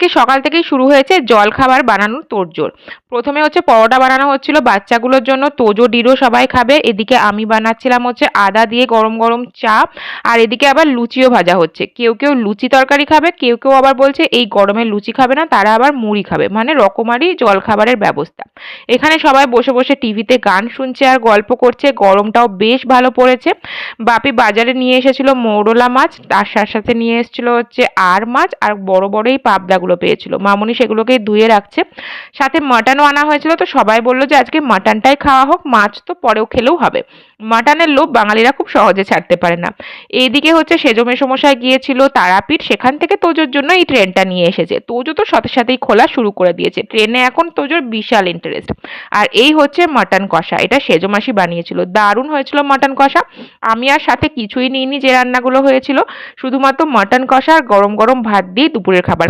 আজকে সকাল থেকেই শুরু হয়েছে জলখাবার বানানোর তোড়জোড়। প্রথমে হচ্ছে পরোটা বানানো হচ্ছিল বাচ্চাগুলোর জন্য, তোজো ডিরো সবাই খাবে। এদিকে আমি বানাচ্ছিলাম হচ্ছে আদা দিয়ে গরম গরম চা, আর এদিকে আবার লুচিও ভাজা হচ্ছে। কেউ কেউ লুচি তরকারি খাবে, কেউ কেউ আবার বলছে এই গরমে লুচি খাবে না, তারা আবার মুড়ি খাবে, মানে রকমারি জলখাবারের ব্যবস্থা। এখানে সবাই বসে বসে টিভিতে গান শুনছে আর গল্প করছে। গরমটাও বেশ ভালো পড়েছে। বাপি বাজারে নিয়ে এসেছিল মৌরলা মাছ, তার সাথে সাথে নিয়ে এসেছিল হচ্ছে আর মাছ, আর বড় বড় এই পাবদাগুলো পেয়েছিল। মামুনি সেগুলোকে ধুয়ে রাখছে। সাথে মাটনও আনা হয়েছিল, তো সবাই বললো যে আজকে মাটনটাই খাওয়া হোক, মাছ তো পরেও খেলেও হবে। মাটনের লোভ বাঙালিরা খুব সহজে ছাড়তে পারে না। এইদিকে হচ্ছে সেজো মেসোমশাই গিয়েছিল তারাপীঠ, সেখান থেকে তোজোর জন্য এই ট্রেনটা নিয়ে এসেছে। তোজো তো সাথে সাথেই খোলা শুরু করে দিয়েছে। ট্রেনে এখন তোজোর বিশাল ইন্টারেস্ট। আর এই হচ্ছে মাটন কষা, এটা সেজো মাসি বানিয়েছিল, দারুণ হয়েছিল মাটন কষা। আমি আর সাথে কিছুই নিইনি যে রান্নাগুলো হয়েছিল, শুধুমাত্র মাটন কষা আর গরম গরম ভাত দিয়ে দুপুরের খাবার।